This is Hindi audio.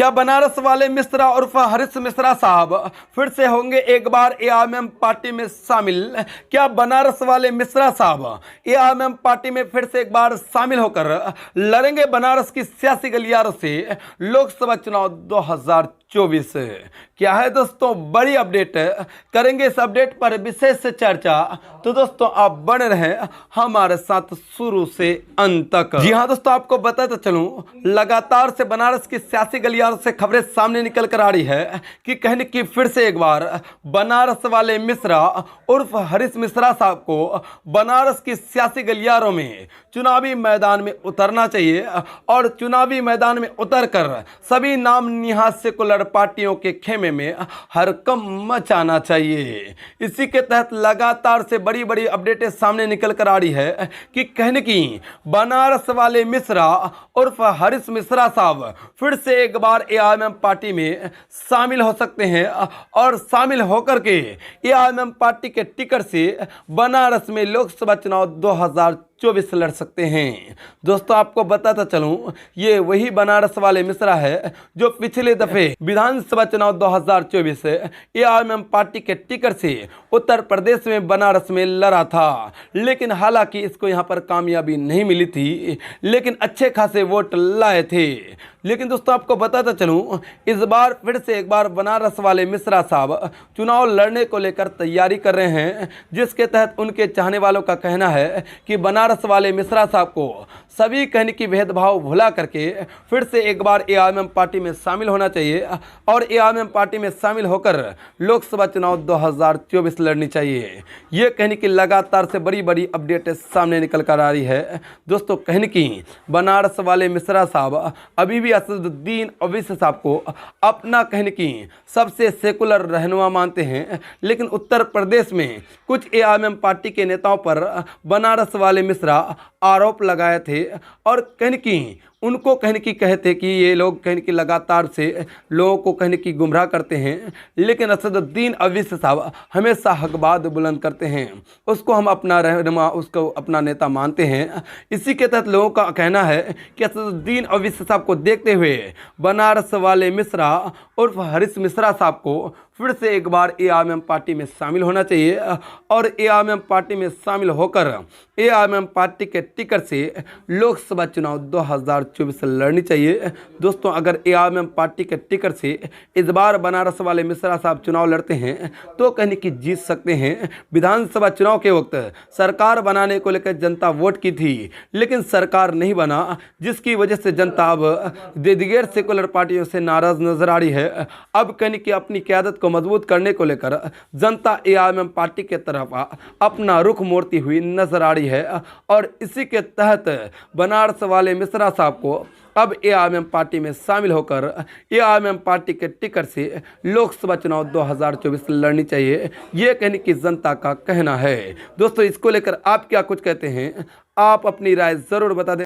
क्या बनारस वाले मिश्रा उर्फ हरीश मिश्रा साहब फिर से होंगे एक बार एआईएमएम पार्टी में शामिल? क्या बनारस वाले मिश्रा साहब एआईएमएम पार्टी में फिर से एक बार शामिल होकर लड़ेंगे बनारस की सियासी गलियारों से लोकसभा चुनाव 2024? क्या है दोस्तों बड़ी अपडेट, करेंगे इस अपडेट पर विशेष चर्चा। तो दोस्तों आप बने रहें हमारे साथ शुरू से अंत तक। जी हाँ दोस्तों, आपको बताते चलूं, लगातार से बनारस की सियासी गलियारों से खबरें सामने निकल कर आ रही है कि कहने की फिर से एक बार बनारस वाले मिश्रा उर्फ हरीश मिश्रा साहब को बनारस की सियासी गलियारों में चुनावी मैदान में उतरना चाहिए और चुनावी मैदान में उतरकर सभी नाम निहाद सेकुलर पार्टियों के खेमे में हरकम मचाना चाहिए। इसी के तहत लगातार से बड़ी बड़ी अपडेटें सामने निकल कर आ रही है कि कहने की बनारस वाले मिश्रा उर्फ हरीश मिश्रा साहब फिर से एक बार एआईएमएम पार्टी में शामिल हो सकते हैं और शामिल होकर के एआईएमएम पार्टी के टिकट से बनारस में लोकसभा चुनाव 2024 लड़ सकते हैं। दोस्तों आपको बताता चलूं, ये वही बनारस वाले मिश्रा है जो पिछले दफे विधानसभा चुनाव 2024 एआईएमएम पार्टी के टिकट से उत्तर प्रदेश में बनारस में लड़ा था, लेकिन हालांकि इसको यहां पर कामयाबी नहीं मिली थी, लेकिन अच्छे खासे वोट लाए थे। लेकिन दोस्तों आपको बताता चलूं, इस बार फिर से एक बार बनारस वाले मिश्रा साहब चुनाव लड़ने को लेकर तैयारी कर रहे हैं, जिसके तहत उनके चाहने वालों का कहना है कि बनारस वाले मिश्रा साहब को सभी कहने की भेदभाव भुला करके फिर से एक बार एआईएमएम पार्टी में शामिल होना चाहिए और एआईएमएम पार्टी में शामिल होकर लोकसभा चुनाव 2024 लड़नी चाहिए। ये कहने की लगातार से बड़ी बड़ी अपडेटें सामने निकल कर आ रही है। दोस्तों कहने की बनारस वाले मिश्रा साहब अभी भी असदुद्दीन ओवैसी साहब को अपना कहने की सबसे सेकुलर रहनुमा मानते हैं, लेकिन उत्तर प्रदेश में कुछ एआईएमएम पार्टी के नेताओं पर बनारस वाले मिश्रा आरोप लगाए थे और कहने की उनको कहने की कहते कि ये लोग कहने की लगातार से लोगों को कहने की गुमराह करते हैं, लेकिन असदुद्दीन ओवैसी साहब हमेशा हकबात बुलंद करते हैं, उसको हम अपना रहनुमा, उसको अपना नेता मानते हैं। इसी के तहत लोगों का कहना है कि असदुद्दीन ओवैसी साहब को देखते हुए बनारस वाले मिश्रा उर्फ हरीश मिश्रा साहब को फिर से एक बार एआईएमएम पार्टी में शामिल होना चाहिए और एआईएमएम पार्टी में शामिल होकर एआईएमएम पार्टी के टिकट से लोकसभा चुनाव 2024 लड़नी चाहिए। दोस्तों अगर एआईएमएम पार्टी के टिकट से इस बार बनारस वाले मिश्रा साहब चुनाव लड़ते हैं तो कहने की जीत सकते हैं। विधानसभा चुनाव के वक्त सरकार बनाने को लेकर जनता वोट की थी, लेकिन सरकार नहीं बना, जिसकी वजह से जनता अब दिग्गज सेकुलर पार्टियों से नाराज नजर आ रही है। अब कहने की अपनी क़यादत को मजबूत करने को लेकर जनता एआईएमएम पार्टी के तरफ अपना रुख मोड़ती हुई नजर आ रही है और इसी के तहत बनारस वाले मिश्रा साहब को अब एआईएमएम पार्टी में शामिल होकर एआईएमएम पार्टी के टिकट से लोकसभा चुनाव 2024 लड़नी चाहिए। ये कहने की जनता का कहना है। दोस्तों इसको लेकर आप क्या कुछ कहते हैं, आप अपनी राय जरूर बता दें।